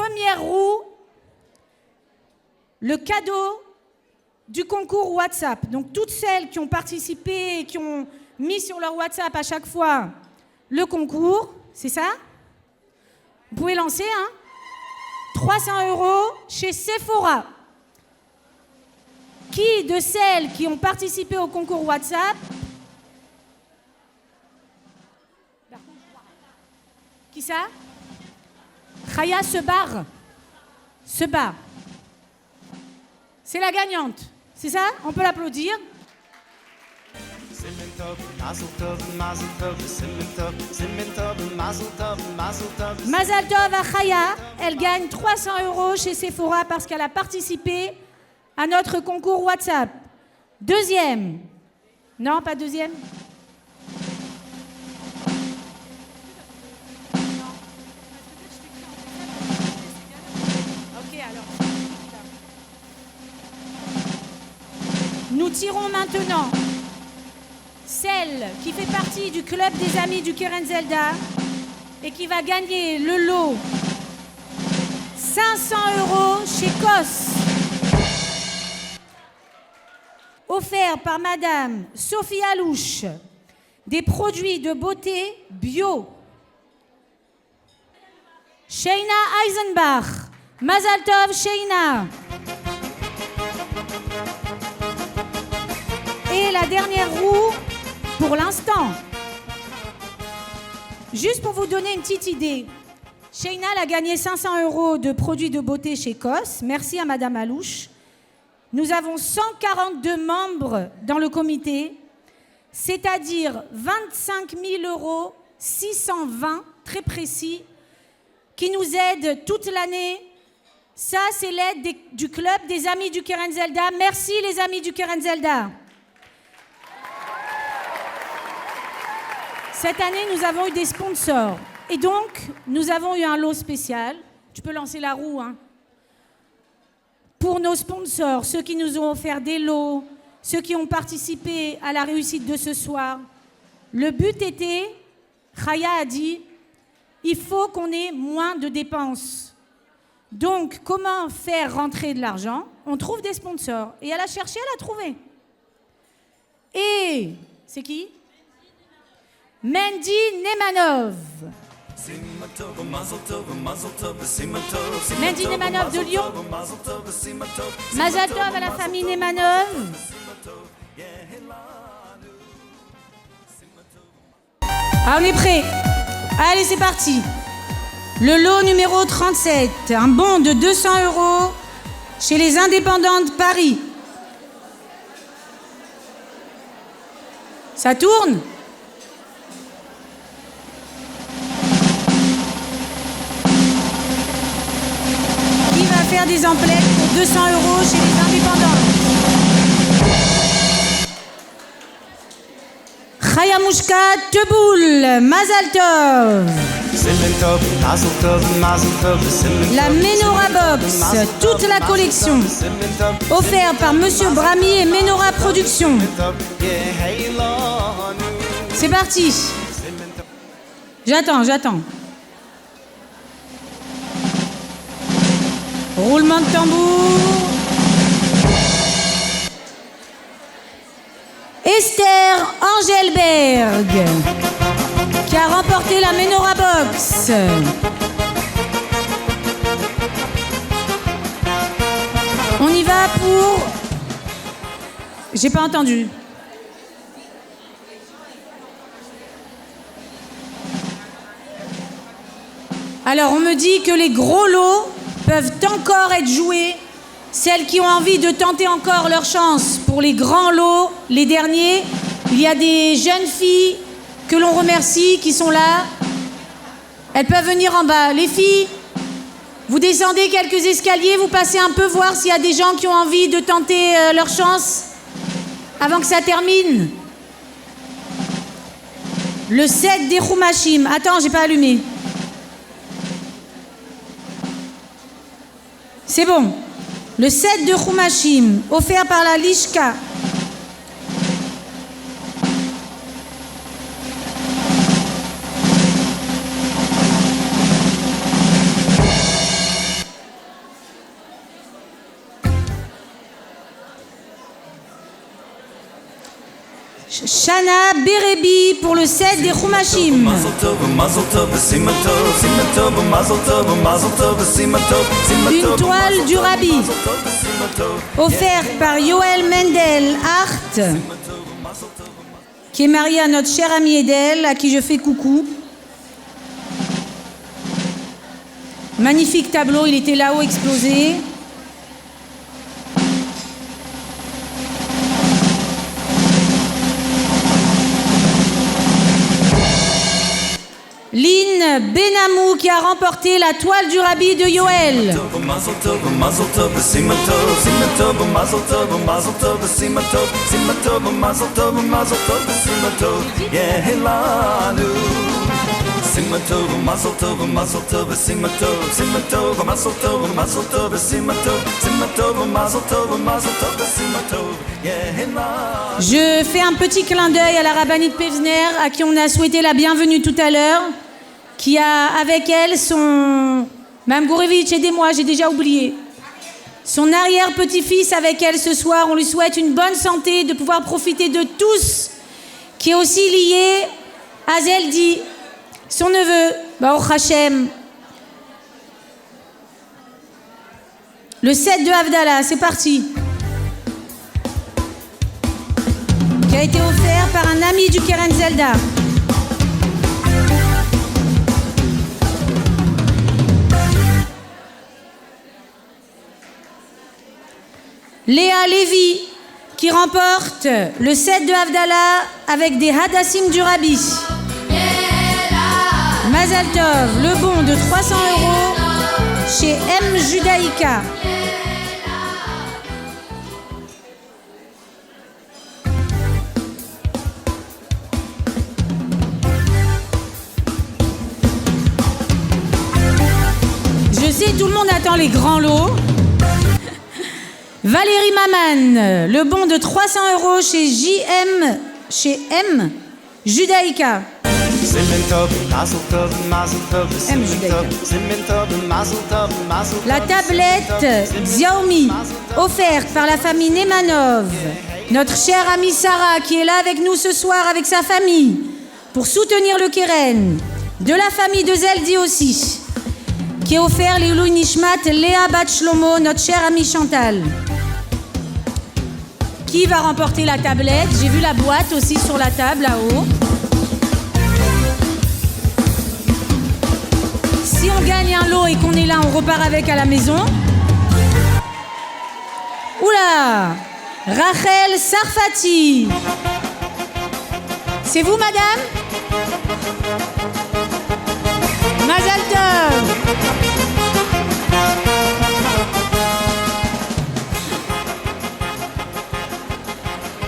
première roue, le cadeau du concours WhatsApp. Donc toutes celles qui ont participé et qui ont mis sur leur WhatsApp à chaque fois le concours, c'est ça? Vous pouvez lancer, hein? 300 € chez Sephora. Qui de celles qui ont participé au concours WhatsApp? Qui ça? Khaya se barre. Se bat. C'est la gagnante. C'est ça? On peut l'applaudir. Mazal tov à Khaya. Elle gagne 300 € chez Sephora parce qu'elle a participé à notre concours WhatsApp. Deuxième. Non, pas deuxième. Nous tirons maintenant celle qui fait partie du club des amis du Keren Zelda et qui va gagner le lot 500 € chez COS, offert par Madame Sophie Alouche, des produits de beauté bio. Sheina Eisenbach, Mazal Tov Sheina. Et la dernière roue pour l'instant. Juste pour vous donner une petite idée, Sheina a gagné 500 € de produits de beauté chez COS. Merci à Madame Alouche. Nous avons 142 membres dans le comité, c'est-à-dire 25 000 620, très précis, qui nous aident toute l'année. Ça, c'est l'aide du club des amis du Keren Zelda. Merci les amis du Keren Zelda. Cette année, nous avons eu des sponsors. Et donc, nous avons eu un lot spécial. Tu peux lancer la roue, hein. Pour nos sponsors, ceux qui nous ont offert des lots, ceux qui ont participé à la réussite de ce soir. Le but était, Khaya a dit, il faut qu'on ait moins de dépenses. Donc, comment faire rentrer de l'argent? On trouve des sponsors. Et elle a cherché, elle a trouvé. Et, c'est qui? Mendy Nemanov. Mendy Nemanov de Lyon. Mazal tov à la famille Nemanov. Ah, on est prêts. Allez, c'est parti. Le lot numéro 37, un bon de 200 € chez les indépendants de Paris. Ça tourne? Faire des emplettes pour 200 € chez les indépendants. Khaya Mouchka Teboul, Mazal Tov. La Menorah Box, toute la collection, offerte par Monsieur Brami et Menorah Productions. C'est parti. J'attends. Roulement de tambour. Esther Angelberg, qui a remporté la Menorah Box. On y va pour... J'ai pas entendu. Alors, on me dit que les gros lots peuvent encore être joués. Celles qui ont envie de tenter encore leur chance pour les grands lots, les derniers, il y a des jeunes filles que l'on remercie qui sont là. Elles peuvent venir en bas. Les filles, vous descendez quelques escaliers, vous passez un peu voir s'il y a des gens qui ont envie de tenter leur chance avant que ça termine. Le set des Khumashim. Attends, j'ai pas allumé. C'est bon. Le set de Khumashim, offert par la Lishka. Shana Berebi pour le set des Khumashim. Une toile du Rabbi, offerte par Yoel Mendel Art, qui est marié à notre cher ami Edel, à qui je fais coucou. Magnifique tableau, il était là-haut explosé. Lynn Benamou qui a remporté la toile du Rabbi de Yoel. Je fais un petit clin d'œil à la rabbinite Pevzner, à qui on a souhaité la bienvenue tout à l'heure, qui a avec elle son... Mme Gourevitch, aidez-moi, j'ai déjà oublié. Son arrière-petit-fils avec elle ce soir. On lui souhaite une bonne santé, de pouvoir profiter de tous, qui est aussi lié à Zeldi, son neveu, Baruch Hashem. Le set de Havdalah, c'est parti. Qui a été offert par un ami du Keren Zelda. Léa Lévy qui remporte le set de Havdalah avec des Hadassim du Rabbi. Mazal Tov, le bon de 300 € chez M Judaïka. Je sais, tout le monde attend les grands lots. Valérie Maman, le bon de 300 € chez M Judaïka. La tablette Xiaomi, offerte par la famille Nemanov. Notre chère amie Sarah, qui est là avec nous ce soir avec sa famille, pour soutenir le Keren. De la famille de Zeldi aussi, qui est offert les Louis Nishmat, Léa Bat Shlomo, notre chère amie Chantal. Qui va remporter la tablette? J'ai vu la boîte aussi sur la table là-haut. Si on gagne un lot et qu'on est là, on repart avec à la maison. Oula! Rachel Sarfati. C'est vous, madame? Mazal Tov.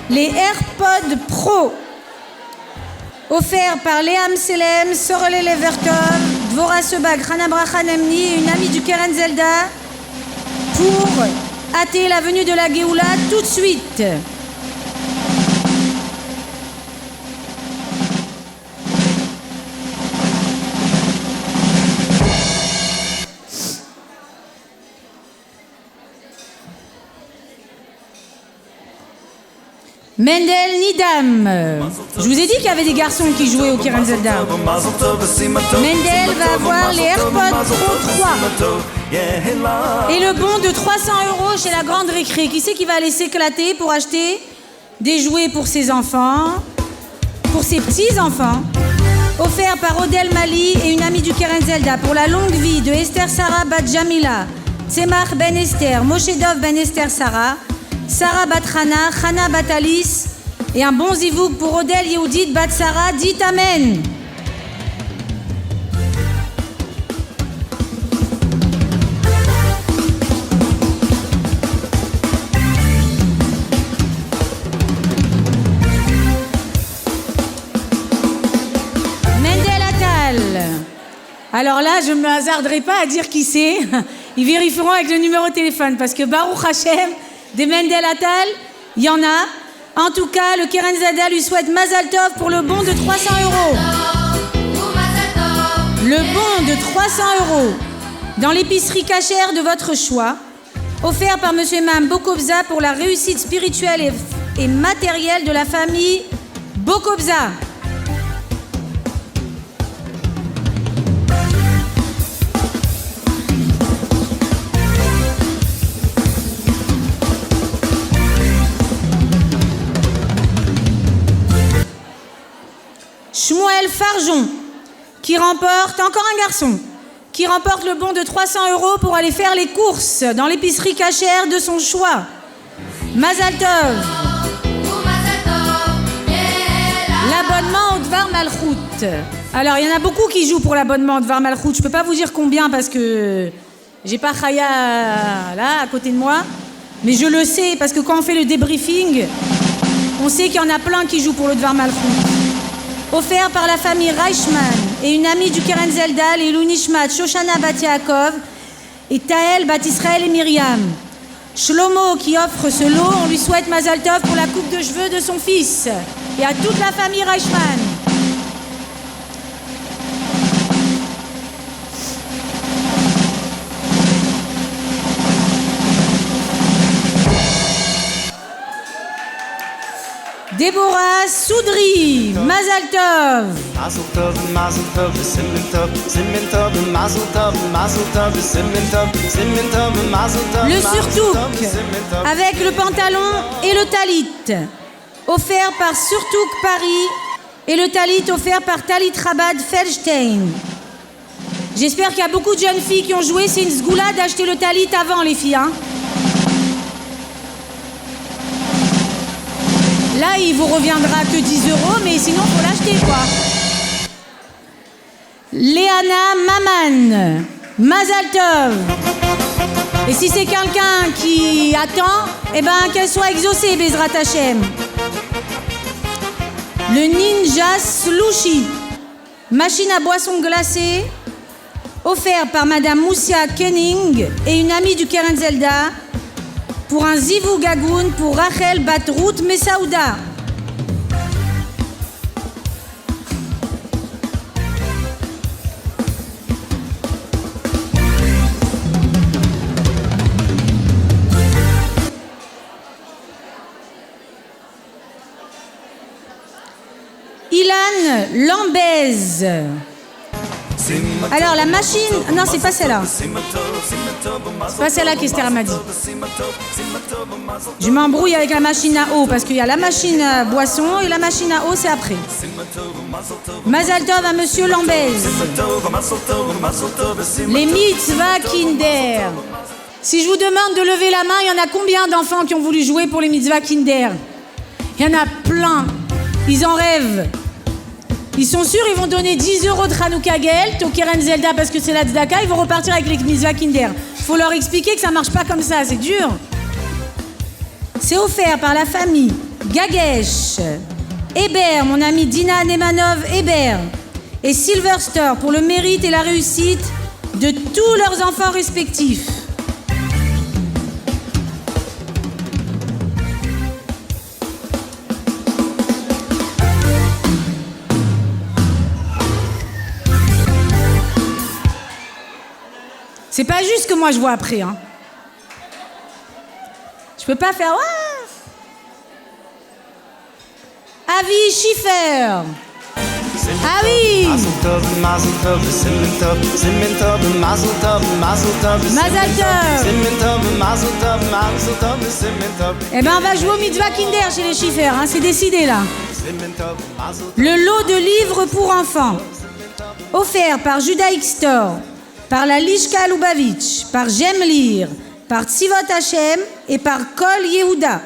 Les AirPods Pro, offerts par Léam Selem, Sorel Leverton, Dvora Sebag, Hana Bracha Nemni et une amie du Keren Zelda pour hâter la venue de la Géoula tout de suite. Mendel Nidam. Je vous ai dit qu'il y avait des garçons qui jouaient au Keren Zelda. Mendel va avoir les AirPods Pro 3. Et le bon de 300 € chez la Grande Récré. Qui c'est qui va aller s'éclater pour acheter des jouets pour ses enfants, pour ses petits-enfants, offert par Odel Mali et une amie du Keren Zelda pour la longue vie de Esther Sarah Bat Jamila, Tzemach Ben Esther, Moshe Dov Ben Esther Sarah, Sarah Batrana, Chana Batalis et un bon zivouk pour Odel Yehudit Bat Sarah, dit Amen. Mendel Atal. Alors là, je ne me hasarderai pas à dire qui c'est. Ils vérifieront avec le numéro de téléphone parce que Baruch Hashem, des Mendel Atal, il y en a. En tout cas, le Keren Zelda lui souhaite Mazal Tov pour le bon de 300 €. Le bon de 300 € dans l'épicerie cachère de votre choix, offert par Monsieur et Mme Bokobza pour la réussite spirituelle et matérielle de la famille Bokobza. Shmuel Farjon, qui remporte, encore un garçon, qui remporte le bon de 300 € pour aller faire les courses dans l'épicerie cachère de son choix. Mazal Tov. L'abonnement au Dvar Malchut. Alors, il y en a beaucoup qui jouent pour l'abonnement au Dvar Malchut. Je ne peux pas vous dire combien parce que j'ai pas Chaya là, à côté de moi. Mais je le sais parce que quand on fait le débriefing, on sait qu'il y en a plein qui jouent pour le Dvar Malchut. Offert par la famille Reichmann et une amie du Keren Zelda, les Lunishmat, Shoshana Bat Yaakov et Taël Bat Israël et Myriam. Shlomo qui offre ce lot, on lui souhaite Mazal Tov pour la coupe de cheveux de son fils et à toute la famille Reichmann. Déborah Soudry, Mazal Tov. Mazel tov, mazel tov, simen tov, mazel tov, simen tov, mazel tov. Le surtouk avec le pantalon et le talit, offert par Surtouk Paris, et le talit offert par Talit Chabad Feldstein. J'espère qu'il y a beaucoup de jeunes filles qui ont joué. C'est une sgoula d'acheter le talit avant, les filles. Hein. Là, il vous reviendra que 10 €, mais sinon, il faut l'acheter, quoi. Léana Maman, Mazal Tov. Et si c'est quelqu'un qui attend, eh ben, qu'elle soit exaucée, Bezrat Hashem. Le Ninja Slushy, machine à boisson glacée, offert par Madame Moussia Kenning et une amie du Keren Zelda, pour un Zivou Gagoun pour Rachel Batrout Messaouda. Ilan Lambez. Alors la machine... Non, c'est pas celle-là. C'est pas celle-là qu'Esther m'a dit. Je m'embrouille avec la machine à eau parce qu'il y a la machine à boisson et la machine à eau, c'est après. Mazal Tov à Monsieur Lambez. Les mitzvah Kinder. Si je vous demande de lever la main, il y en a combien d'enfants qui ont voulu jouer pour les mitzvah Kinder? Il y en a plein. Ils en rêvent. Ils sont sûrs, ils vont donner 10 € de Hanouka Gelt au Keren Zelda parce que c'est la tzedaka, ils vont repartir avec les mitzvah Kinder. Faut leur expliquer que ça marche pas comme ça, c'est dur. C'est offert par la famille Gagesh, Hébert, mon ami Dina Nemanov Hébert, et Silverster pour le mérite et la réussite de tous leurs enfants respectifs. C'est pas juste que moi je vois après. Hein. Je peux pas faire... Avi Schiffer. Ah oui. Mazel tov, simen tov, mazel tov, Mazal Tov. mazel tov, simen tov. Eh ben on va jouer au mitzvah Kinder chez les Schiffer, hein, c'est décidé là. Le lot de livres pour enfants, offert par Judaïk Store, par la Lishka Lubavitch, par J'aime lire, par Tzivot Hashem et par Kol Yehuda.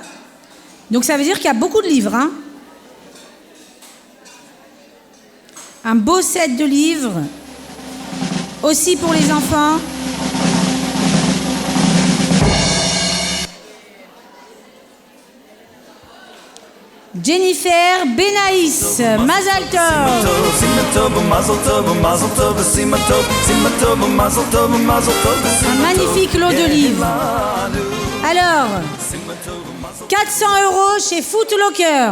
Donc ça veut dire qu'il y a beaucoup de livres. Hein. Un beau set de livres, aussi pour les enfants. Jennifer Benaïs, Mazal Tov. Un magnifique lot de livres. Alors, 400 € chez Foot Locker.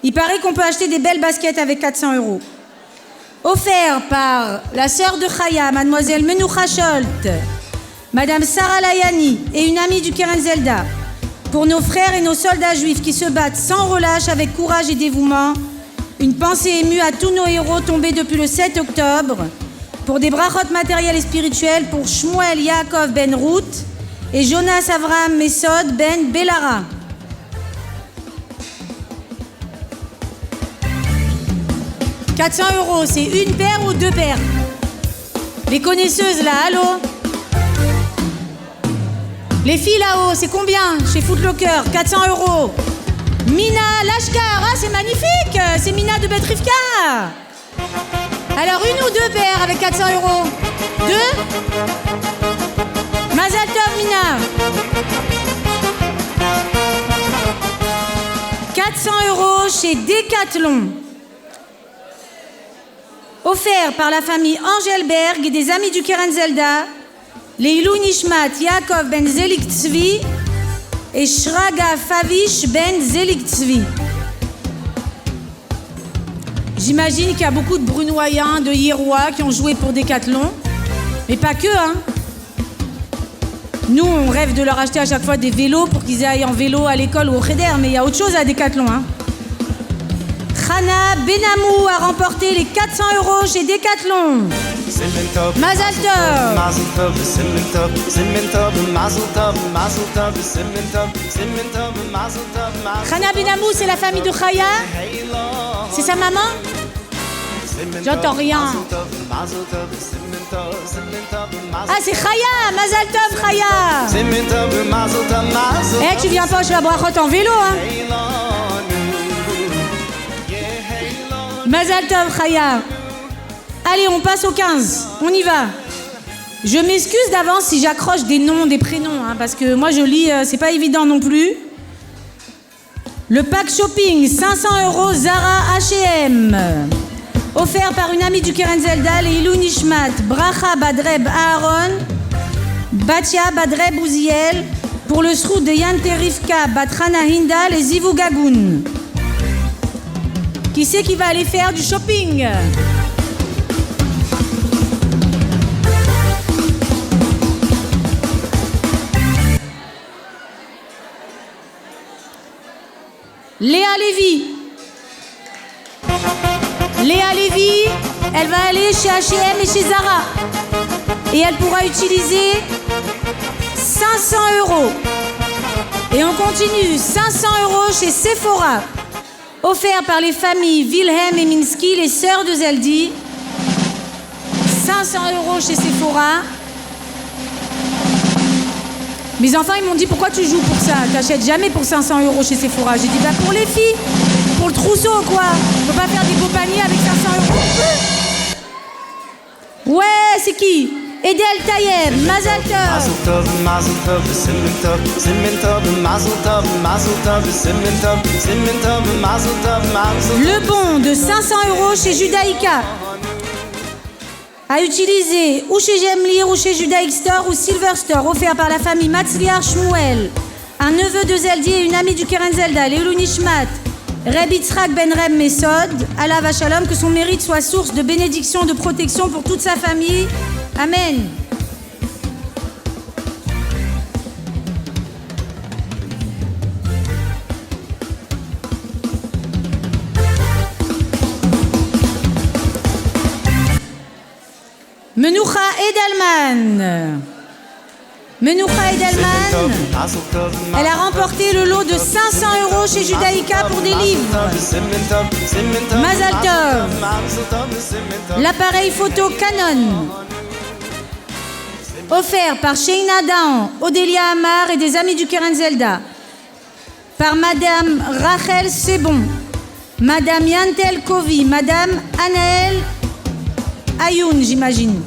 Il paraît qu'on peut acheter des belles baskets avec 400 €. Offert par la sœur de Chaya, mademoiselle Menoucha Scholt, madame Sarah Layani et une amie du Keren Zelda. Pour nos frères et nos soldats juifs qui se battent sans relâche avec courage et dévouement, une pensée émue à tous nos héros tombés depuis le 7 octobre. Pour des brachot matériels et spirituels pour Shmuel Yaakov ben Ruth et Jonas Avraham Mesod ben Belara. « 400 €, c'est une paire ou deux paires? Les connaisseuses là, allô? Les filles là-haut, c'est combien chez Footlocker? 400 €. Mina Lashkar, ah c'est magnifique, c'est Mina de Bet Rivka. Alors une ou deux paires avec 400 €? Deux? Mazal Tov Mina. 400 € chez Decathlon. Offert par la famille Angelberg et des amis du Keren Zelda, les Ilou Nishmat Yaakov ben Zelik Tzvi et Shraga Favish ben Zelik Tzvi. J'imagine qu'il y a beaucoup de Brunoyens, de Hiérois qui ont joué pour Decathlon, mais pas que, hein. Nous, on rêve de leur acheter à chaque fois des vélos pour qu'ils aillent en vélo à l'école ou au Cheder, mais il y a autre chose à Decathlon, hein. Chana Benamou a remporté les 400 € chez Decathlon. Mazal Tov. Chana Benamou, c'est la famille de Chaya? C'est sa maman? J'entends rien. Ah, c'est Chaya, Mazal Tov Chaya. Eh, tu viens pas chez la Brachot en vélo, hein? Mazal Tov Chaya. Allez, on passe au 15. On y va. Je m'excuse d'avance si j'accroche des noms, des prénoms, hein, parce que moi je lis, c'est pas évident non plus. Le pack shopping, 500 € Zara H&M. Offert par une amie du Keren Zelda, les Ilou Nishmat, Bracha Badreb Aaron, Batia Badreb Uziel, pour le srout de Yante Rivka, Batrana Hinda, les Zivou Gagoun. Qui c'est qui va aller faire du shopping? Léa Lévy. Léa Lévy, elle va aller chez H&M et chez Zara. Et elle pourra utiliser 500 €. Et on continue, 500 € chez Sephora. Offert par les familles Wilhelm et Minsky, les sœurs de Zeldi. 500 € chez Sephora. Mes enfants, ils m'ont dit, pourquoi tu joues pour ça? T'achètes jamais pour 500 € chez Sephora. J'ai dit, bah pour les filles, pour le trousseau, quoi. On peut pas faire des beaux paniers avec 500 €. Ouais, c'est qui? Edel Tayeb, Mazal Tov. Le bon de 500 € chez Judaïka. À utiliser ou chez Gemlir, ou chez Judaïk Store, ou Silver Store, offert par la famille Matzliar Shmuel, un neveu de Zeldi et une amie du Keren Zelda, Léolou Nishmat, Reb Yitzhak ben Reb Mesod, Allah Vachalom, que son mérite soit source de bénédiction, de protection pour toute sa famille. Amen. Menoucha Edelman. Menoucha Edelman, elle a remporté le lot de 500 € chez Judaïka pour des livres. Mazal Tov. L'appareil photo Canon. Offert par Sheina Dahan, Odélia Amar et des amis du Keren Zelda. Par Madame Rachel Sebon, Madame Yantel Kovi, Madame Anaël Ayoun, j'imagine.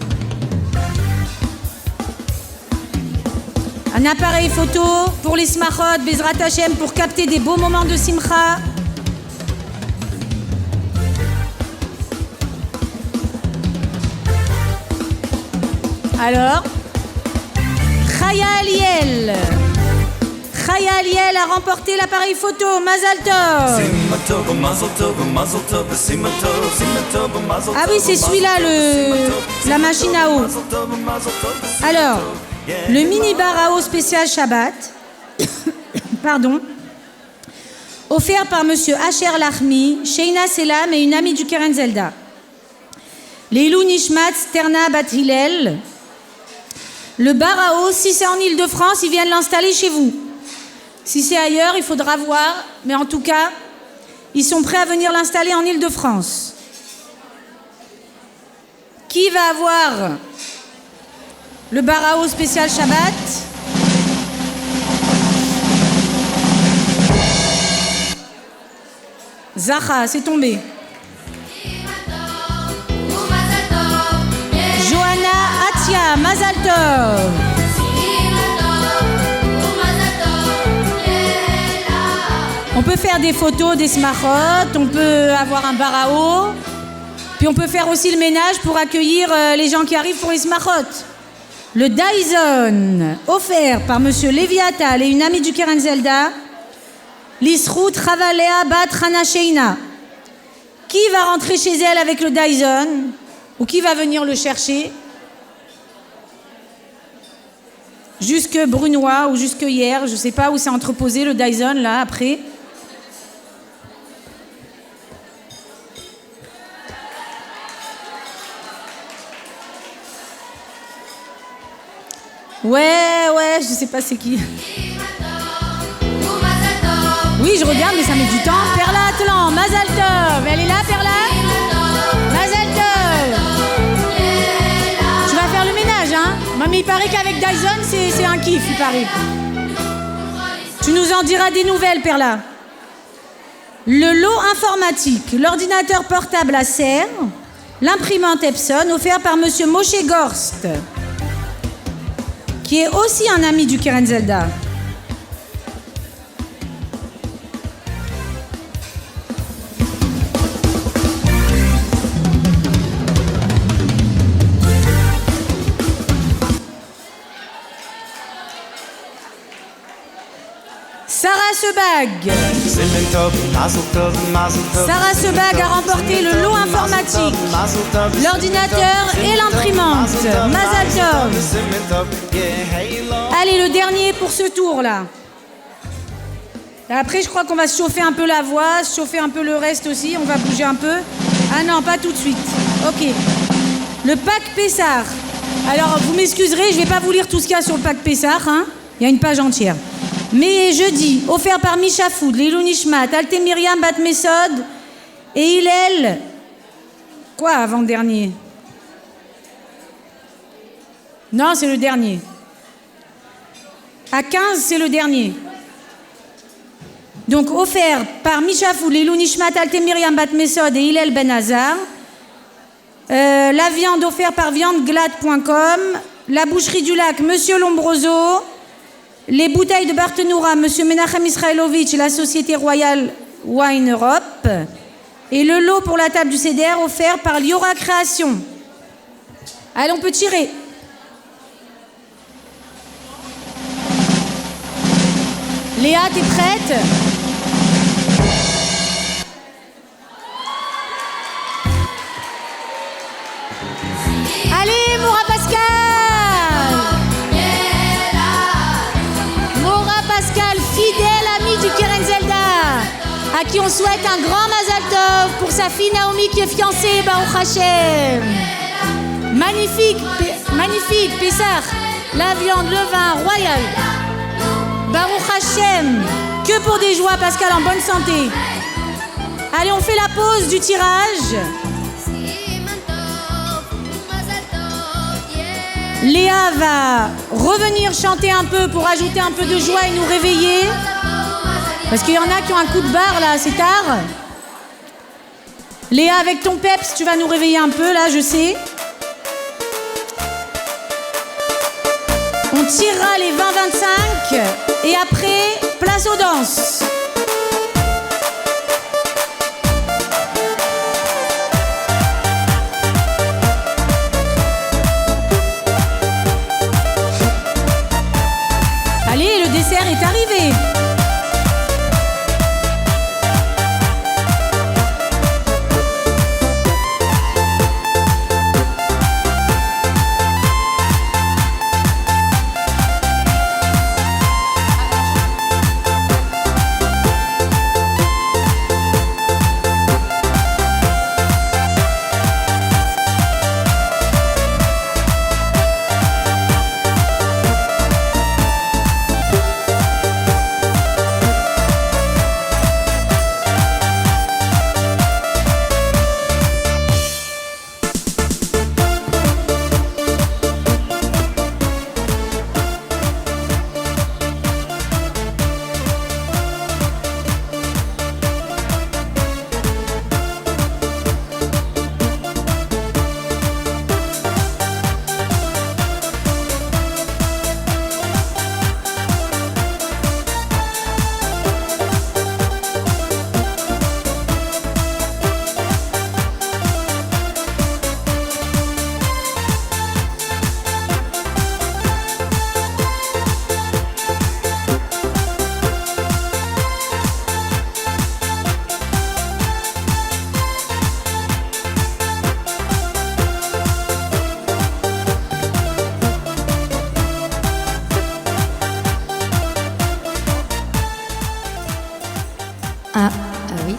Un appareil photo pour les smachot, Bezrat Hashem, pour capter des beaux moments de simcha. Alors, Chaya Aliel. Chaya Aliel a remporté l'appareil photo. Mazal Tov. Ah oui, c'est celui-là, la machine à eau. Alors, le mini-bar à eau spécial Shabbat, pardon, offert par Monsieur Asher Lahmi, Sheina Selam et une amie du Keren Zelda. Leilou Nishmat Sterna Bat Hillel. Le Barao, si c'est en Île-de-France, ils viennent l'installer chez vous. Si c'est ailleurs, il faudra voir, mais en tout cas, ils sont prêts à venir l'installer en Île-de-France. Qui va avoir le Barao spécial Shabbat? Zaha, c'est tombé. Johanna Atia, Mazal Tov. On peut faire des photos, des smarot, on peut avoir un barao, puis on peut faire aussi le ménage pour accueillir les gens qui arrivent pour les smarot. Le Dyson, offert par Monsieur Leviatal et une amie du Keren Zelda, l'Isrout Ravalea Bat Hana Sheina. Qui va rentrer chez elle avec le Dyson? Ou qui va venir le chercher? Jusque Brunois ou jusque hier, je ne sais pas où c'est entreposé le Dyson là après. Ouais, je sais pas c'est qui. Oui, je regarde, mais ça met du temps. Perla Atlan, Mazal Tov. Elle est là, Perla? Mazal Tov. Tu vas faire le ménage, hein? Mais il paraît qu'avec Dyson, c'est un kiff, il paraît. Tu nous en diras des nouvelles, Perla. Le lot informatique, l'ordinateur portable Acer, l'imprimante Epson, offert par Monsieur Moshe Gorst, qui est aussi un ami du Keren Zelda. Sarah Sebag. Sarah Sebag a remporté le lot informatique, l'ordinateur et l'imprimante. Mazal Tov. Allez, le dernier pour ce tour-là. Après, je crois qu'on va se chauffer un peu la voix, se chauffer un peu le reste aussi. On va bouger un peu. Ah non, pas tout de suite. Ok. Le pack Pessar. Alors, vous m'excuserez, je ne vais pas vous lire tout ce qu'il y a sur le pack Pessar. Hein. Il y a une page entière. Mais jeudi, offert par Misha Food, Leilou Nishmat, Alte Myriam Bat Mesod et Hillel. Quoi avant-dernier? Non, c'est le dernier. À 15, c'est le dernier. Donc, offert par Misha Food, Leilou Nishmat, Alte Myriam Bat Mesod et Hillel Ben Hazar. La viande offerte par viandeglade.com. La boucherie du lac, Monsieur Lombroso. Les bouteilles de Bartenoura, Monsieur Menachem Israelovitch et la Société Royale Wine Europe. Et le lot pour la table du CDR offert par Liora Création. Allez, on peut tirer. Léa, t'es prête? Allez, Moura Pascal! Pascal, fidèle ami du Keren Zelda, à qui on souhaite un grand Mazal Tov pour sa fille Naomi qui est fiancée, Baruch Hashem. Magnifique, magnifique, Pessah, la viande, le vin, royal. Baruch Hashem, que pour des joies, Pascal, en bonne santé. Allez, on fait la pause du tirage. Léa va revenir chanter un peu pour ajouter un peu de joie et nous réveiller. Parce qu'il y en a qui ont un coup de barre là, c'est tard. Léa, avec ton peps, tu vas nous réveiller un peu là, je sais. On tirera les 20-25 et après, place aux danses. Allez, le dessert est arrivé.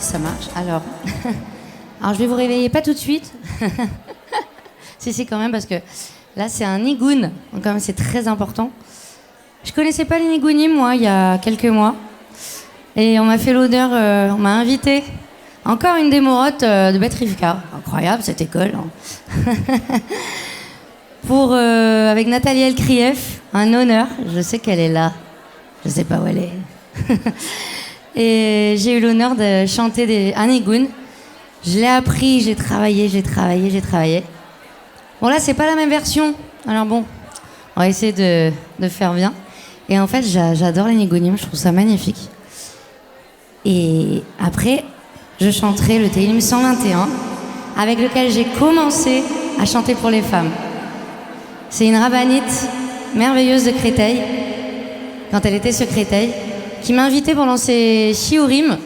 ça marche. Alors, je vais vous réveiller pas tout de suite. si, quand même, parce que là, c'est un nigoun. Donc, quand même, c'est très important. Je connaissais pas les nigounim, moi, il y a quelques mois. Et on m'a fait l'honneur, on m'a invité. Encore une démorote de Betrivka. Incroyable, cette école. Hein. Avec Nathalie Elkrieff, un honneur. Je sais qu'elle est là. Je sais pas où elle est. Et j'ai eu l'honneur de chanter un nigoun. Je l'ai appris, j'ai travaillé. Bon, là, c'est pas la même version. Alors bon, on va essayer de faire bien. Et en fait, j'adore les nigounim, je trouve ça magnifique. Et après, je chanterai le Tehillim 121, avec lequel j'ai commencé à chanter pour les femmes. C'est une rabbinite merveilleuse de Créteil, quand elle était sur Créteil, qui m'a invitée pendant ses shiurim. Elle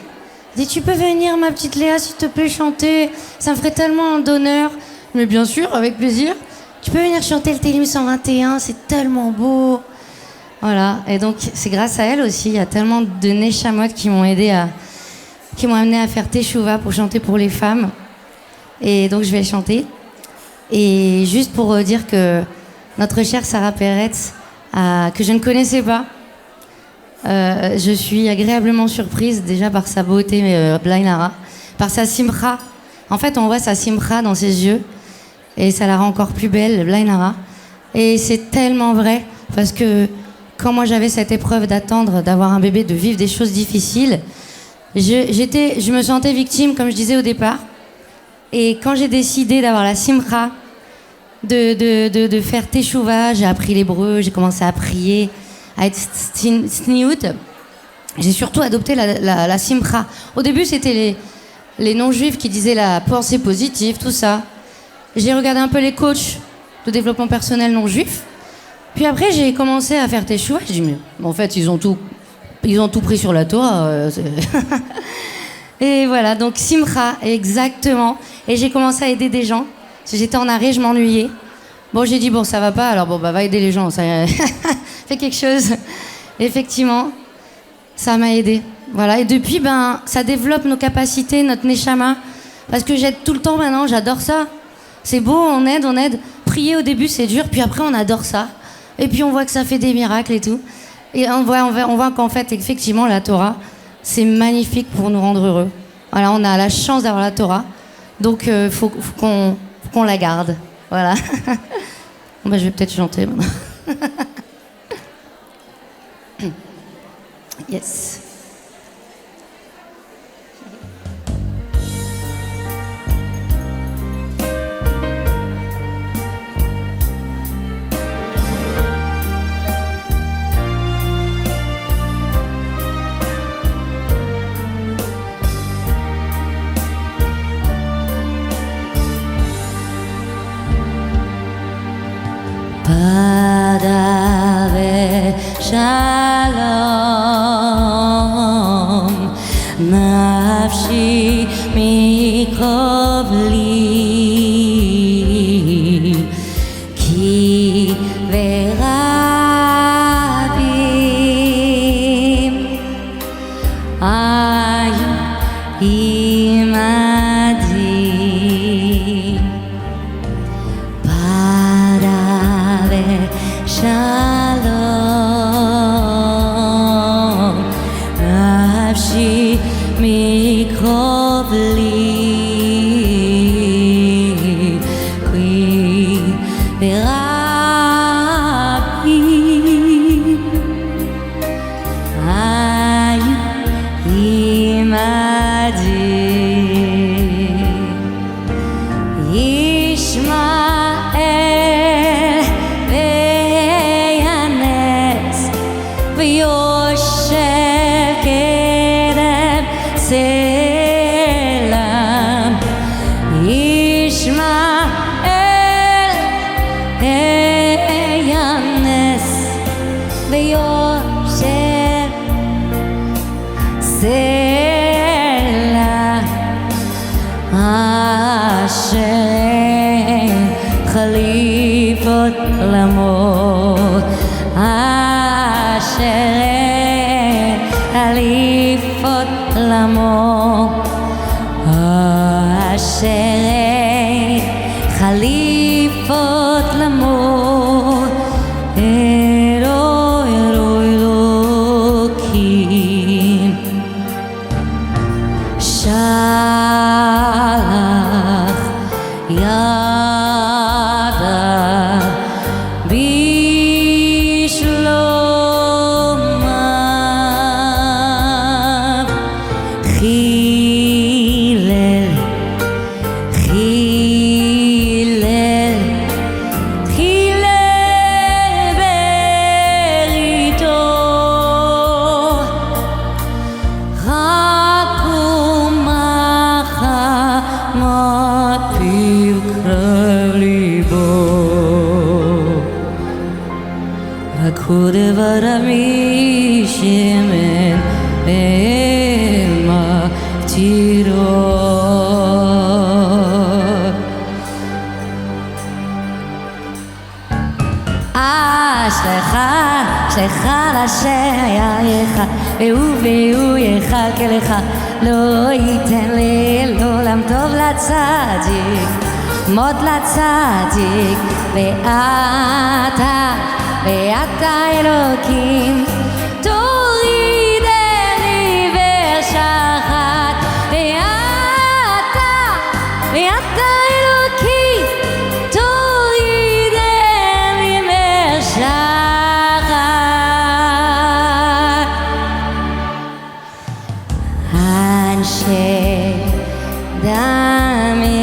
dit, tu peux venir, ma petite Léa, s'il te plaît, chanter, ça me ferait tellement d'honneur. Mais bien sûr, avec plaisir. Tu peux venir chanter le Tehillim 121, c'est tellement beau. Voilà, et donc c'est grâce à elle aussi, il y a tellement de neshamot qui m'ont amené à faire Teshuvah pour chanter pour les femmes. Et donc je vais chanter. Et juste pour dire que notre chère Sarah Peretz, que je ne connaissais pas, je suis agréablement surprise déjà par sa beauté, Bly Lara, par sa simcha. En fait, on voit sa simcha dans ses yeux et ça la rend encore plus belle, Bly Lara. Et c'est tellement vrai parce que quand moi j'avais cette épreuve d'attendre d'avoir un bébé, de vivre des choses difficiles, je me sentais victime, comme je disais au départ. Et quand j'ai décidé d'avoir la simcha, de faire Teshuvah, j'ai appris l'hébreu, j'ai commencé à prier, à être sniout. J'ai surtout adopté la simcha. Au début, c'était les non-juifs qui disaient la pensée positive, tout ça. J'ai regardé un peu les coachs de développement personnel non-juifs. Puis après, j'ai commencé à faire Teshuvah. J'ai dit, mais en fait, ils ont tout pris sur la Torah. Et voilà, donc simcha, exactement. Et j'ai commencé à aider des gens. J'étais en arrêt, je m'ennuyais. Bon, j'ai dit, bon, ça va pas, alors bon, va aider les gens. Ça fait quelque chose. Effectivement, ça m'a aidé. Voilà, et depuis, ça développe nos capacités, notre neshama. Parce que j'aide tout le temps maintenant, j'adore ça. C'est beau, on aide. Prier au début, c'est dur, puis après, on adore ça. Et puis, on voit que ça fait des miracles et tout. Et on voit qu'en fait, effectivement, la Torah, c'est magnifique pour nous rendre heureux. Voilà, on a la chance d'avoir la Torah. Donc, faut qu'on la garde. Voilà. Bon, je vais peut-être chanter maintenant. Yes. Padave shalom, nafshi mikrov li, ki verabim ayu imadi. Shalom, nafshi mikrov li, qui verabim ayu imadi. Yishmael ויושב קדם סלם ישמעאל ינס ויושב סלם אשר חליפות למות אשר חליפות למות Aku de varami shemen ema tiro. אשריך לשם יאריך והוא יחכה לך לא ייתן לי לעולם טוב לצדיק מות לצדיק ואתה אלוקים תורידני ושחט ואתה אלוקים תורידני ושחט אנשי דמים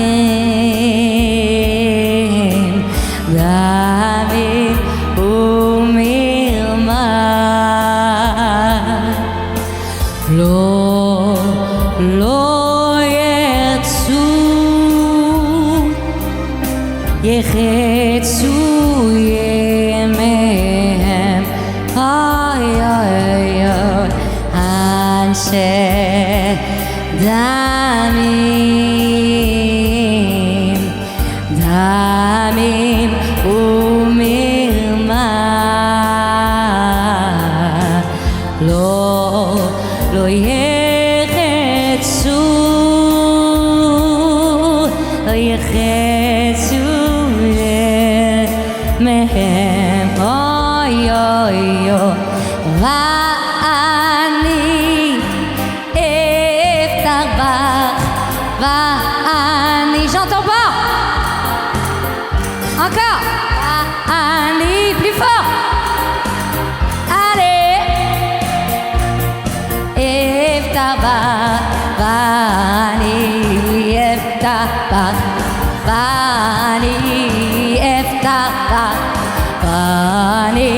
ומרמה לא יחצו ימיהם אנשי דמים ומרמה לא יחצו מהם ואני אפתח בך ואני j'entends pas encore ואני plus fort allez אפתח בך ואני אפתח בך ואני אפתח בך ואני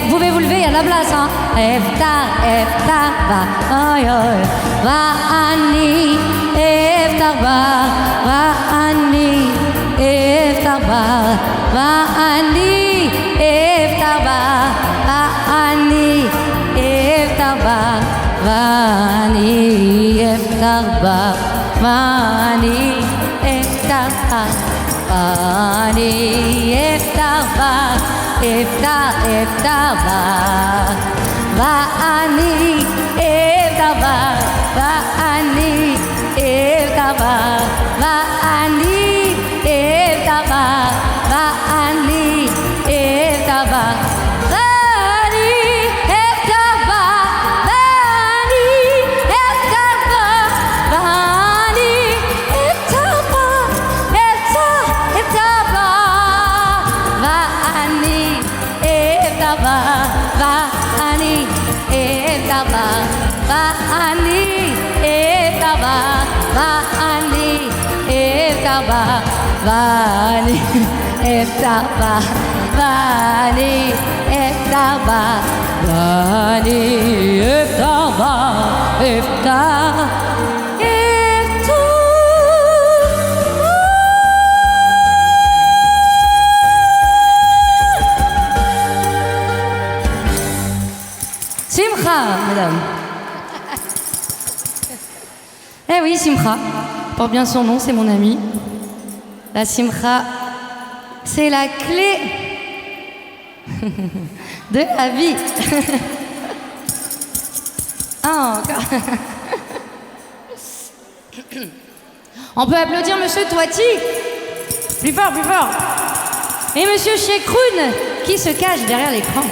vous pouvez vous lever, il y a de la place hein אפתח בך ואני אפתח בך ואני אפתח בך ואני אפתח בך ואני אפתח בך ואני אפתח בך ואני אפתח בך ואני אפתח בך אפתח בך ואני אפתח בך ואני אפתח בך ואני אפתח בך ואני אפתח בך ואני אפתח בך ואני אפתח בך ואני אפתח בך אפתח Simcha, madame. Eh oui, Simcha. Porte bien son nom, c'est mon ami. La Simcha, c'est la clé de la vie. Ah, encore. On peut applaudir Monsieur Toiti. Plus fort, plus fort. Et Monsieur Chekroun, qui se cache derrière l'écran.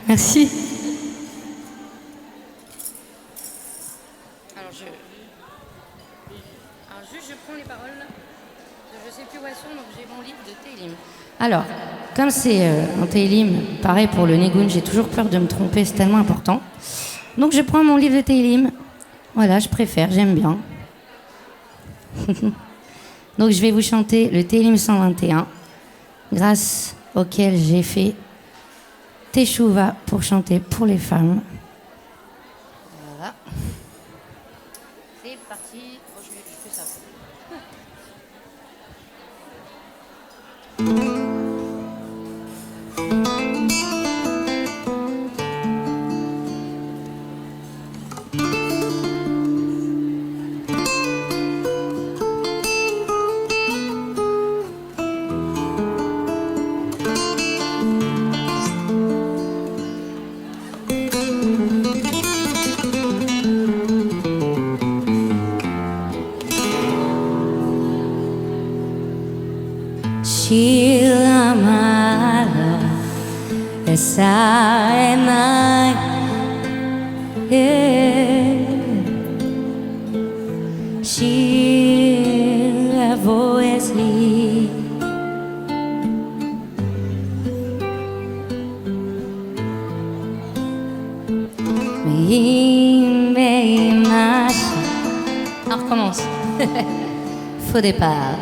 Merci. Alors juste je prends les paroles. Je sais plus où elles sont, donc j'ai mon livre de Tehillim. Alors, comme c'est un Tehillim, pareil pour le Nigun, j'ai toujours peur de me tromper, c'est tellement important. Donc je prends mon livre de Tehillim. Voilà, je préfère, j'aime bien. Donc je vais vous chanter le Tehillim 121, grâce auquel j'ai fait Teshuva pour chanter pour les femmes. Voilà. C'est parti. Oh, je fais ça. אשא עיניי, שיר יבוא אצלי. On recommence. Faux départ.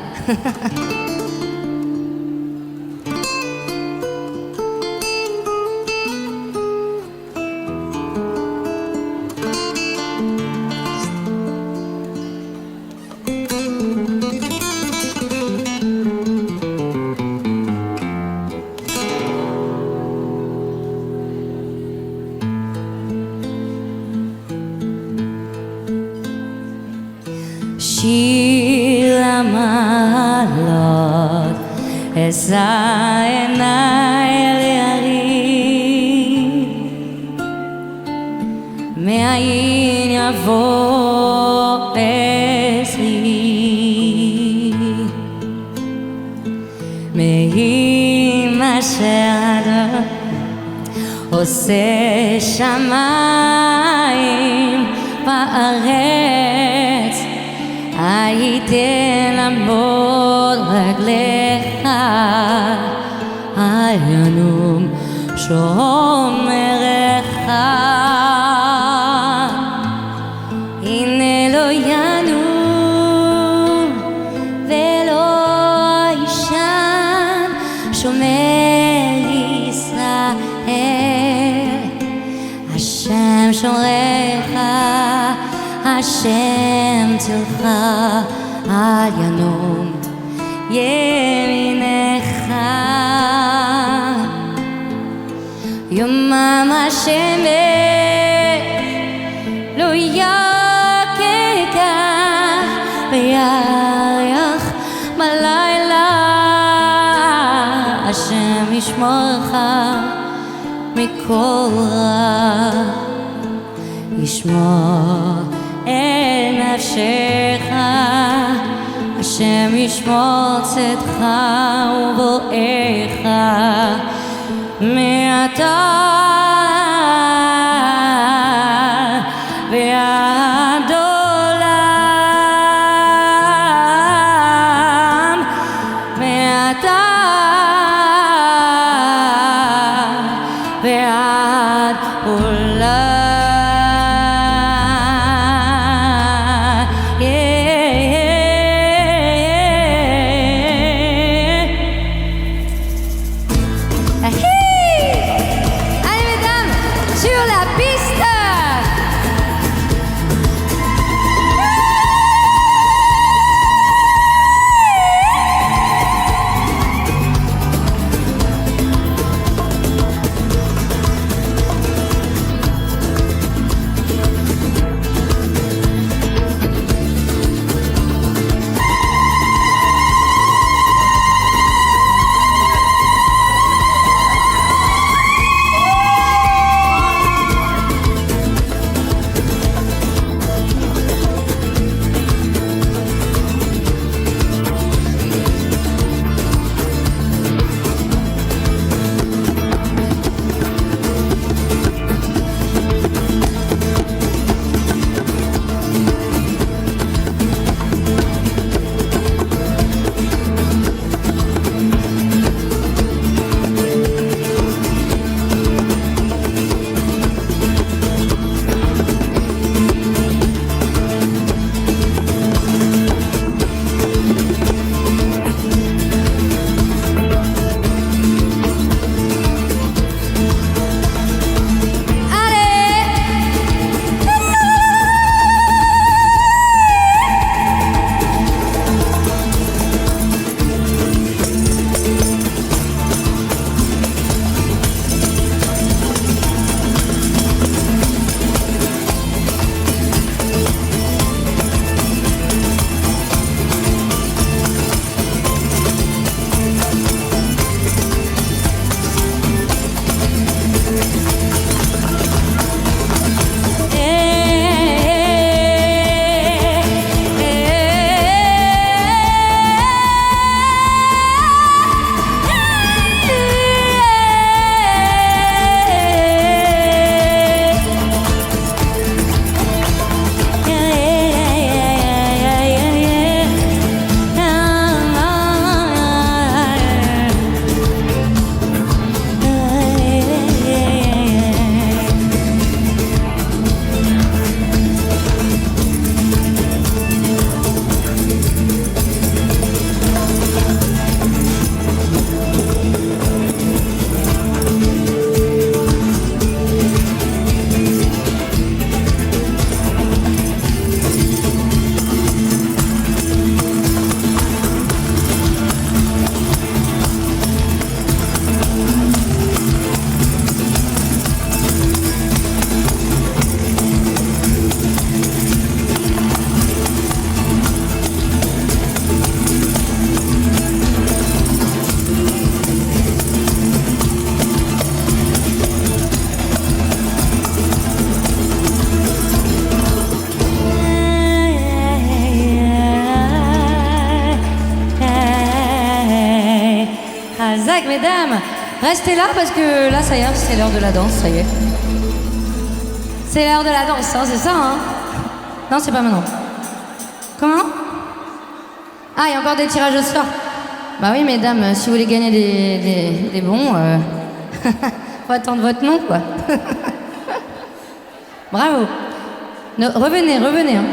שיר המעלות, אשא עיניי אל ההרים, מאין יבוא אצלי, מהים אשר עושה שמיים בארץ, הייתן לעמוד רגליך על ינום שומרך. הנה לא ינום ולא ישן, שומר ישראל, השם שומרך, השם צלך על ינום ימינך. יומם השמש לא יככה וירח בלילה, השם ישמורך מכל רע, ישמור אל נפשך, השם ישמור צאתך ובואך מעתה ועד עולם, מעתה ועד עולם. mesdames, restez là parce que là, ça y est, c'est l'heure de la danse, ça y est. C'est l'heure de la danse, hein, c'est ça, hein? Non, c'est pas maintenant. Comment? Ah, il y a encore des tirages au sort. Bah oui, mesdames, si vous voulez gagner des bons, faut attendre votre nom, quoi. Bravo. Revenez, hein.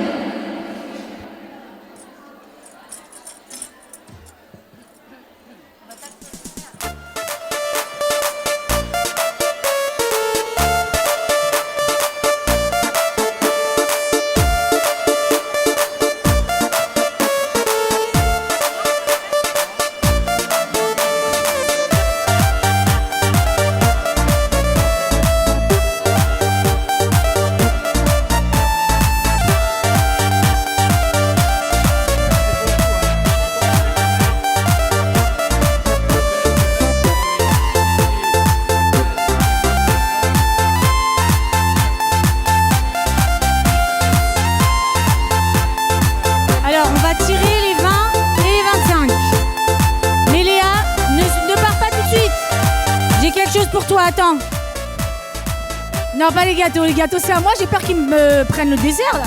Pour toi, attends. Non, pas les gâteaux c'est à moi, j'ai peur qu'ils me prennent le désert là.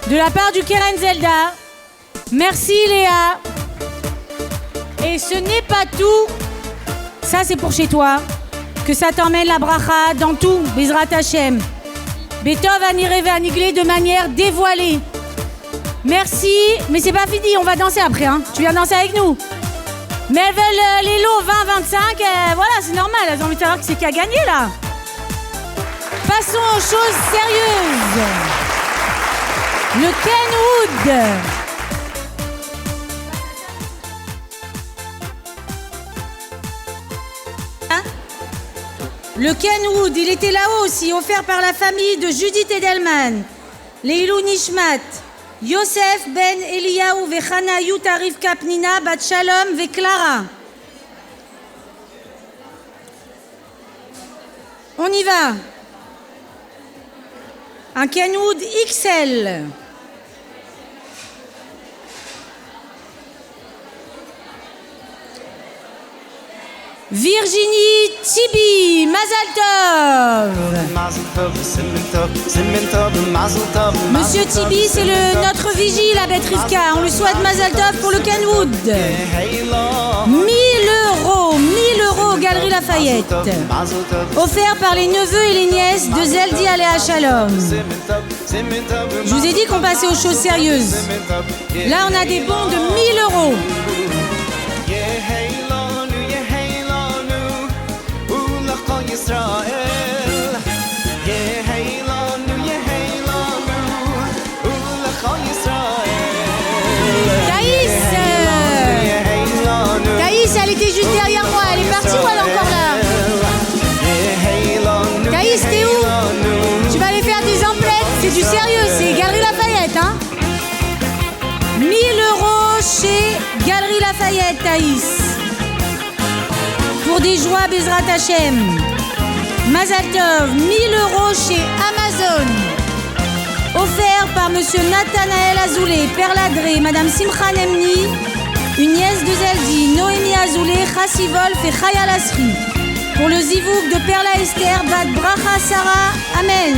De la part du Keren Zelda, merci Léa. Et ce n'est pas tout, ça c'est pour chez toi, que ça t'emmène la bracha dans tout, Bezrat Hashem. Beethoven va niré de manière dévoilée. Merci, mais c'est pas fini, on va danser après, hein. Tu viens danser avec nous. Mais elles veulent les lots 20-25, voilà, c'est normal, elles ont envie de savoir qui c'est qui a gagné là. Passons aux choses sérieuses. Le Kenwood. Hein? Le Kenwood, il était là-haut aussi, offert par la famille de Judith Edelman. Leilou Nishmat. Yosef ben Eliyahu vechana Yuta Rivka Pnina bat Shalom veklara. On y va. Un Kenwood XL. Virginie Tibi, Mazal Tov. Monsieur Tibi, c'est notre vigie, la bête Rivka. On lui souhaite Mazal Tov pour le Kenwood. 1 000 euros, Galerie Lafayette. Offert par les neveux et les nièces de Zeldi Aléa Shalom. Je vous ai dit qu'on passait aux choses sérieuses. Là, on a des bons de 1 000 euros. Thaïs, elle était juste derrière moi. Elle est partie ou elle est encore là? Thaïs, t'es où? Tu vas aller faire des emplettes. C'est du sérieux, c'est Galerie Lafayette, hein? 1 000 euros chez Galerie Lafayette, Thaïs. Pour des joies Bezrat Hashem. Mazal Tov, 1 000 euros chez Amazon. Offert par Monsieur Nathanaël Azoulay, Père Ladré, Madame Simcha Nemni, une nièce de Zeldi, Noémie Azoulay, Chassi Wolf et Chaya Lasri. Pour le zivouk de Perla Esther, Bat Bracha Sarah, Amen.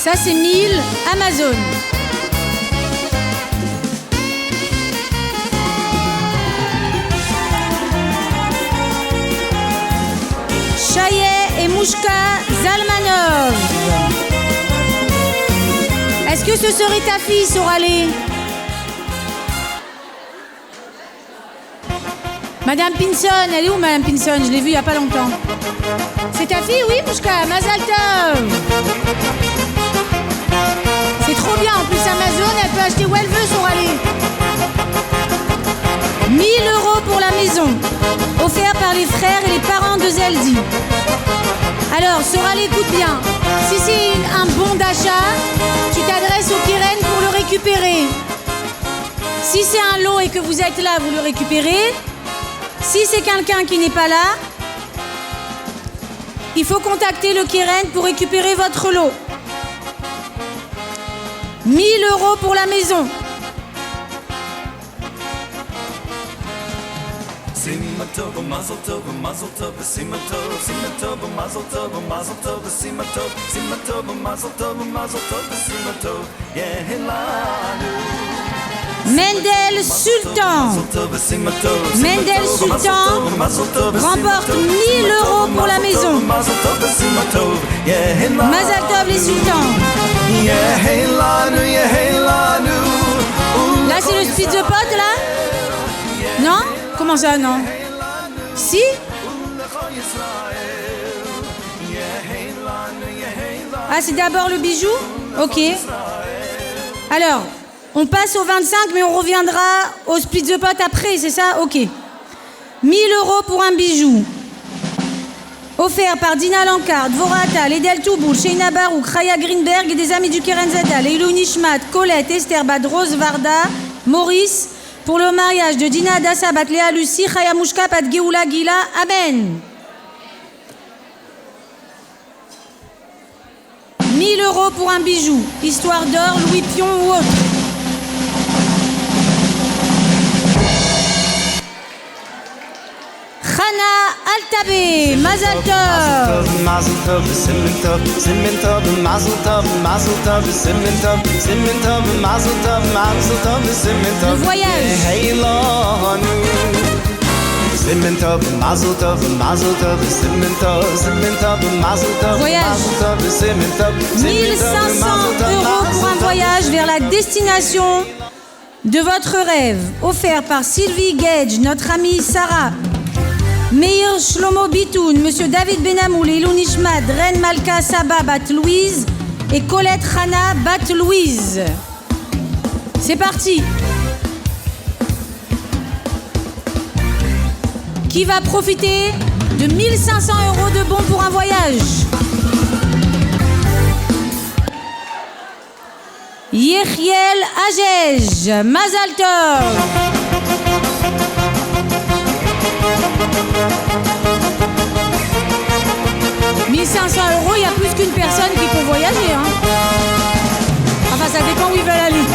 Ça c'est 1000 Amazon. Chaillet et Mouchka Zalmanov. Est-ce que ce serait ta fille, Soralé? Madame Pinson, elle est où Madame Pinson? Je l'ai vue il n'y a pas longtemps. C'est ta fille, oui, Mouchka? Mazal Tov. C'est trop bien, en plus Amazon, elle peut acheter où elle veut, Soralé. 1 000 euros pour la maison, offert par les frères et les parents de Zeldi. Alors, Soralé, écoute bien. Si c'est un bon d'achat, tu t'adresses au Keren pour le récupérer. Si c'est un lot et que vous êtes là, vous le récupérez. Si c'est quelqu'un qui n'est pas là, il faut contacter le Keren pour récupérer votre lot. 1 000 € pour la maison. Mendel Sultan. Mendel Sultan remporte 1 000 € pour la maison. Mazal Tov les sultans. Là c'est le split the pot là? Non? Comment ça non? Si? Ah c'est d'abord le bijou? Ok. Alors, on passe au 25 mais on reviendra au split the pot après, c'est ça? Ok. 1 000 € pour un bijou. Offert par Dina Lankard, Dvorah Atal, Edel Touboul, Sheina Barouk, Raya Greenberg et des amis du Keren Zedal, Leilou Nishmat, Colette, Esther Bad, Rose Varda, Maurice, pour le mariage de Dina Adassa, Bat Léa Lucie, Chaya Mouchka, Pat Geoula Gila. Amen. 1 000 € pour un bijou, histoire d'or, Louis Pion ou autre. Chana Altabé, Mazal Tov. Mazel Tov, Simen Tov, Simen Tov, Mazel Tov, Mazel Tov, Simen Tov, Simen Tov, Mazel Tov, Mazel Tov, Simen Tov. Le voyage. Heilanu. Simen Tov, Mazel Tov, Mazel Tov, Simen Tov, Simen Tov, Mazel Tov, Voyage. Mazel Tov, Simen Tov, 1 500 € pour un voyage vers la destination de votre rêve, offert par Sylvie Gage, notre amie Sarah, Meir Shlomo Bitoun, Monsieur David Benamoul, Elou Nishmat, Ren Malka Saba Bat Louise et Colette Rana Bat Louise. C'est parti. Qui va profiter de 1 500 € de bons pour un voyage? Yechiel Agej, Mazal Tov. « 1 500 €, il y a plus qu'une personne qui peut voyager. Hein. Enfin, ça dépend où ils veulent aller.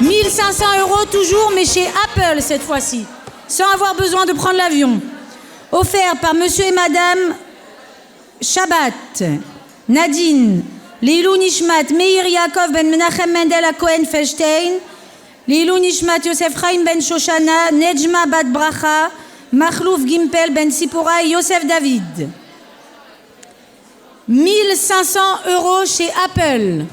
1 500 € toujours, mais chez Apple cette fois-ci, sans avoir besoin de prendre l'avion. Offert par Monsieur et Madame Shabbat, Nadine, Leilou Nishmat, Meir Yaakov ben Menachem Mendel à Cohen Felstein, Leilou Nishmat Yosef Chaim ben Shoshana, Nejma bat Bracha, Machlouf Gimpel ben Sipora et Yosef David. 1 500 € chez Apple.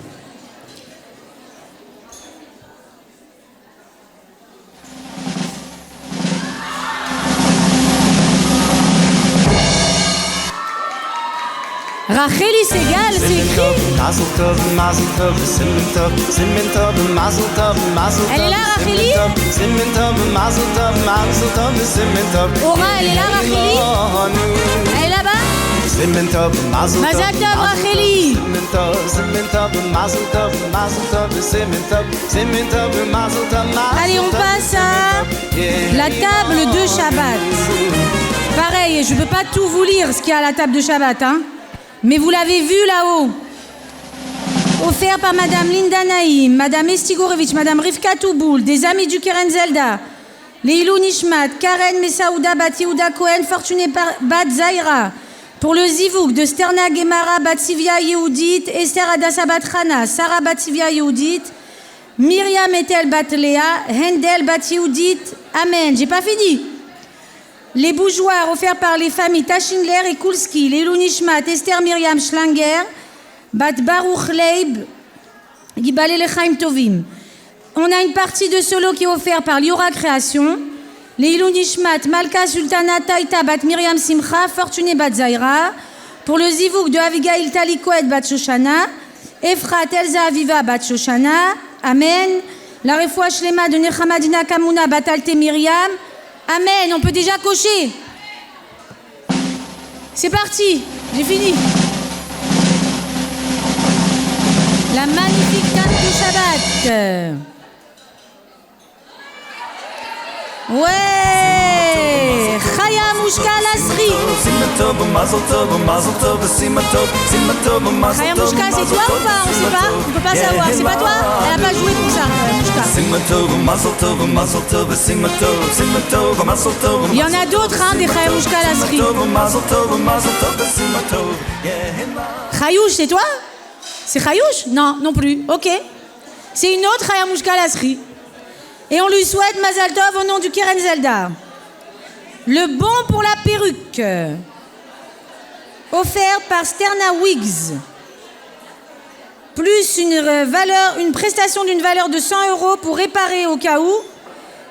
Racheli Segal, c'est écrit. Elle est là, Racheli? Aura, elle est là, Racheli? Elle est là-bas? Mazal Tov, Racheli. Allez, on passe à la table de Shabbat. Pareil, je ne peux pas tout vous lire ce qu'il y a à la table de Shabbat, hein. Mais vous l'avez vu là-haut. Offert par Madame Linda Naïm, Madame Estigorevitch, Madame Rivka Touboul, des amis du Keren Zelda, Leilou Nishmat, Karen Messaouda Bat Yehuda Cohen, Fortuné Bat Zaira, pour le Zivouk de Sterna Gemara Bat Sivia Yehudit, Esther Adassa Bat Chana, Sarah Bat Sivia Yehudit, Myriam Etel Bat Léa, Hendel Bat Yehudit. Amen. J'ai pas fini. Les bougeoirs offerts par les familles Tachindler et Kulski, Leilou Nishmat, Esther Myriam Schlanger, Bat Baruch Leib, Gibale Lechaim Tovim. On a une partie de solo qui est offerte par Liora Création, Leilou Nishmat, Malka Sultana Taïta, Bat Myriam Simcha, Fortuné Bat Zaira, pour le Zivouk de Avigail Talikoet Bat Shoshana, Efrat Elza Aviva Bat Shoshana, Amen. La Refoua Shlema de Nechamadina Kamuna Bat Alte Myriam, Amen, on peut déjà cocher. C'est parti, j'ai fini. La magnifique table du Shabbat. Ouais, Chaya Mouchka Lasri. Chaya Mouchka, c'est toi ou pas? On sait pas, on peut pas savoir. C'est pas toi? Elle a pas joué pour ça, Mouchka. Il y en a d'autres, hein, des Chaya Mouchka Lasri. Chayouche, c'est toi? C'est Chayouche? Non, non plus. Ok. C'est une autre Chaya Mouchka Lasri. Et on lui souhaite Mazal Tov au nom du Keren Zelda. Le bon pour la perruque, offert par Sterna Wigs, plus une prestation d'une valeur de 100 € pour réparer au cas où,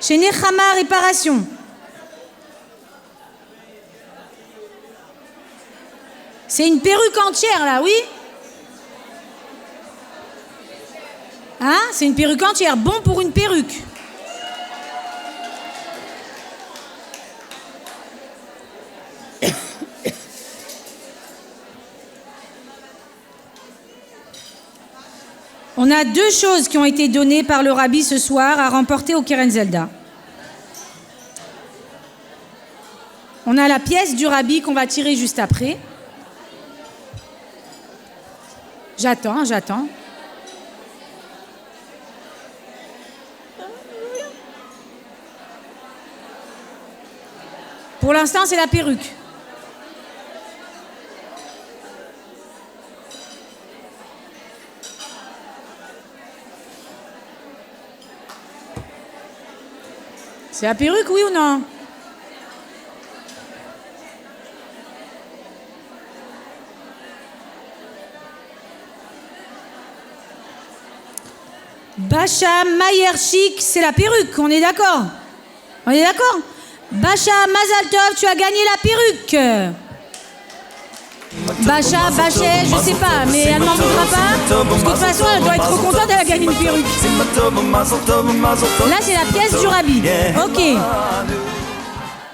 chez Nechama Réparation. C'est une perruque entière, là, oui? Hein? C'est une perruque entière, bon pour une perruque. On a deux choses qui ont été données par le Rabbi ce soir à remporter au Keren Zelda. On a la pièce du Rabbi qu'on va tirer juste après. J'attends. Pour l'instant, c'est la perruque. C'est la perruque, oui ou non? Bacha Mayer Chic, c'est la perruque, on est d'accord? On est d'accord? Bacha Mazal Tov, tu as gagné la perruque. Bacha, Bachet, je sais pas, mais elle m'en voudra pas. Parce que de toute façon, elle doit être trop contente, elle a gagné une perruque. Là, c'est la pièce du Rabbi. Ok.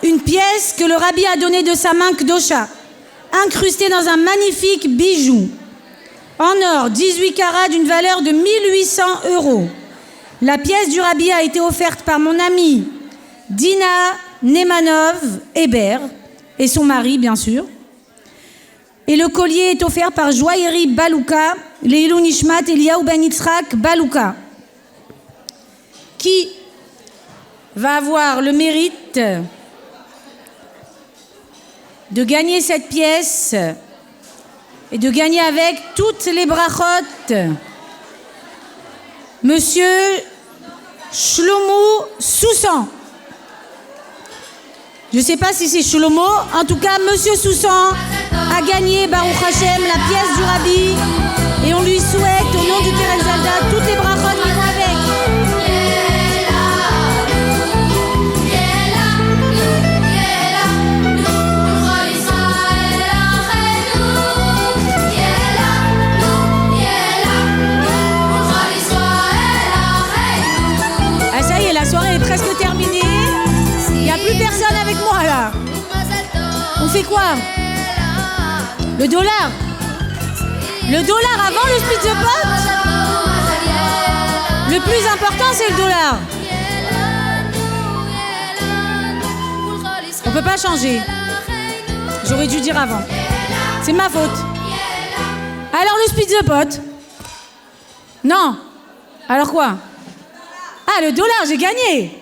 Une pièce que le Rabbi a donnée de sa main Kdosha, incrustée dans un magnifique bijou. En or, 18 carats d'une valeur de 1800 €. La pièce du Rabbi a été offerte par mon amie Dina Nemanov Hébert et son mari, bien sûr. Et le collier est offert par Joaillerie Balouka, Leilou Nishmat Eliaou Ben Yitzhak Balouka, qui va avoir le mérite de gagner cette pièce et de gagner avec toutes les brachot. Monsieur Shlomo Soussan. Je ne sais pas si c'est Shlomo. En tout cas, Monsieur Soussan a gagné, Baruch Hashem, la pièce du Rabbi. Et on lui souhaite, au nom du Keren Zelda, toutes les brachot qui vont avec. Ah ça y est, la soirée est presque terminée. Il n'y a plus personne avec moi là. On fait quoi? Le dollar. Le dollar avant le split the pot. Le plus important, c'est le dollar. On peut pas changer. J'aurais dû dire avant. C'est ma faute. Alors le split the pot. Non. Alors quoi? Ah, le dollar, j'ai gagné.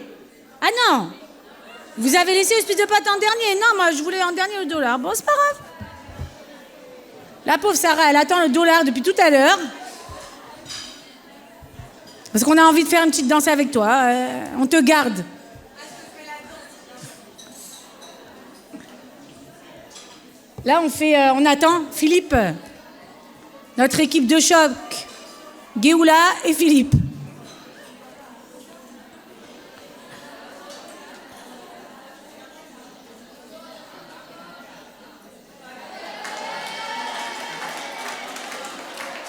Ah non. Vous avez laissé le split the pot en dernier. Non, moi, je voulais en dernier le dollar. Bon, c'est pas grave. La pauvre Sarah, elle attend le dollar depuis tout à l'heure. Parce qu'on a envie de faire une petite danse avec toi. On te garde. Là, on attend Philippe. Notre équipe de choc. Géoula et Philippe.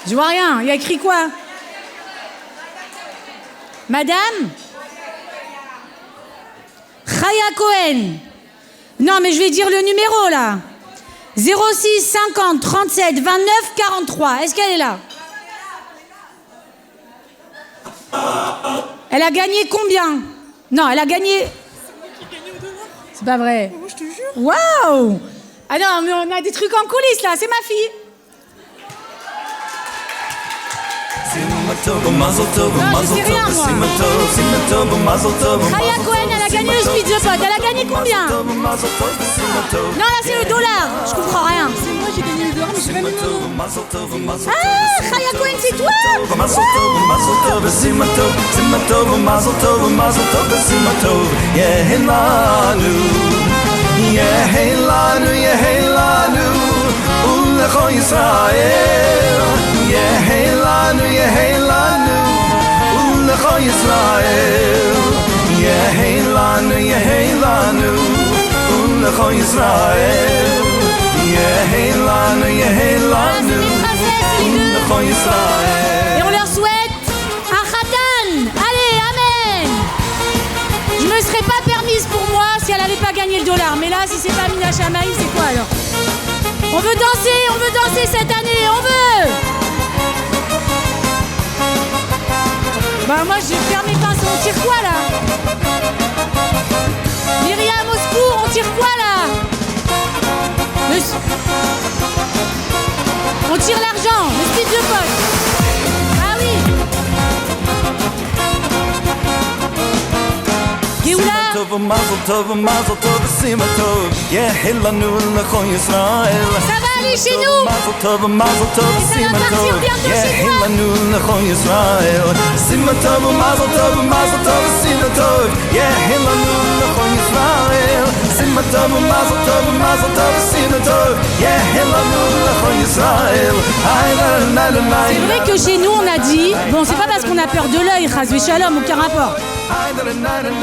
Je vois rien. Il y a écrit quoi? Madame Chaya Cohen. Non, mais je vais dire le numéro, là. 06 50 37 29 43. Est-ce qu'elle est là? Elle a gagné combien? Non, elle a gagné... C'est pas vrai. Je te jure. Waouh! Ah non, mais on a des trucs en coulisses là, c'est ma fille. Non, je sais rien moi. Raya Cohen, elle a gagné le Speed the Pot. Elle a gagné combien? Non, là c'est le dollar. Je comprends rien. C'est moi, j'ai gagné le dollar, mais j'ai pas mis mon nom. Ah, Raya Cohen, c'est toi? Et on leur souhaite un khatan. Allez, amen. Je me serais pas permise pour moi si elle avait pas gagné le dollar. Mais là, si c'est pas Mina Chamaï, c'est quoi alors? On veut danser cette année, on veut. Bah moi, je vais faire mes pinceaux. On tire quoi là? Myriam, au secours, on tire quoi là? On tire l'argent, le Speed the Pot. Ah oui. Géoula. Ça va aller chez nous. Et ça va partir bientôt chez C'est vrai que chez nous on a dit, bon c'est pas parce qu'on a peur de l'œil, Chazvé Shalom, aucun rapport.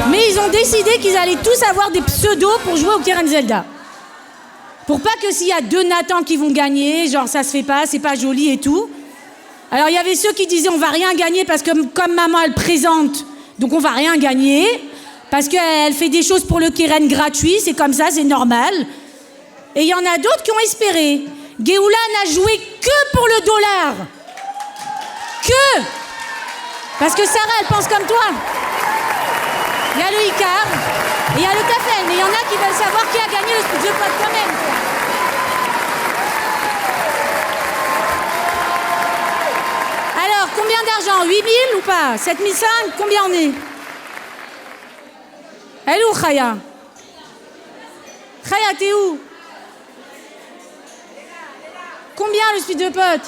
Mais ils ont décidé qu'ils allaient tous avoir des pseudos pour jouer au Keren Zelda. Pour pas que s'il y a deux Nathan qui vont gagner, genre ça se fait pas, c'est pas joli et tout. Alors il y avait ceux qui disaient on va rien gagner parce que comme maman elle présente, donc on va rien gagner. Parce qu'elle fait des choses pour le Keren gratuit, c'est comme ça, c'est normal. Et il y en a d'autres qui ont espéré. Géoula n'a joué que pour le dollar. Que. Parce que Sarah, elle pense comme toi. Il y a le Icar, et il y a le Tafel, mais il y en a qui veulent savoir qui a gagné le Speed the Pot quand même. Alors, combien d'argent? 8 000 ou pas? 7 500? Combien on est? Elle est où, Khaya? Khaya, t'es où? Combien le Speed the Pot?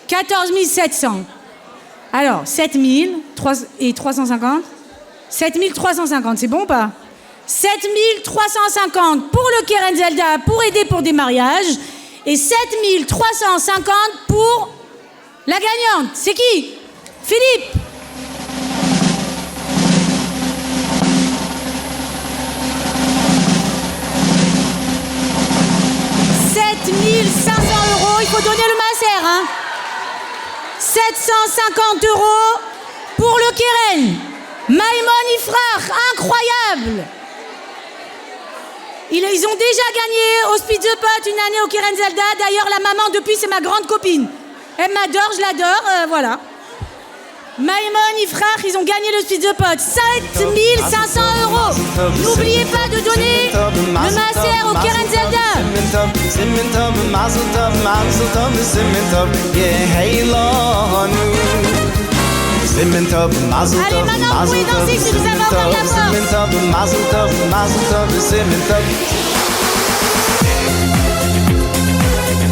« 14 700. Alors, 7 000 et 350. 7 350, c'est bon ou pas? 7 350 pour le Keren Zelda, pour aider pour des mariages. Et 7 350 pour la gagnante. C'est qui? Philippe. « 7 500 €, il faut donner le masser, hein. 750 € pour le Keren. Maïmon Ifrach, incroyable. Ils ont déjà gagné au Speed the Pot une année au Keren Zelda. D'ailleurs, la maman, depuis, c'est ma grande copine. Elle m'adore, je l'adore, voilà. Maïmon Ifrach, ils ont gagné le Speed the Pot. 7 500 €. N'oubliez pas de donner le masser au Keren Zelda. Allez, maintenant, vous pouvez danser si vous avez encore la force.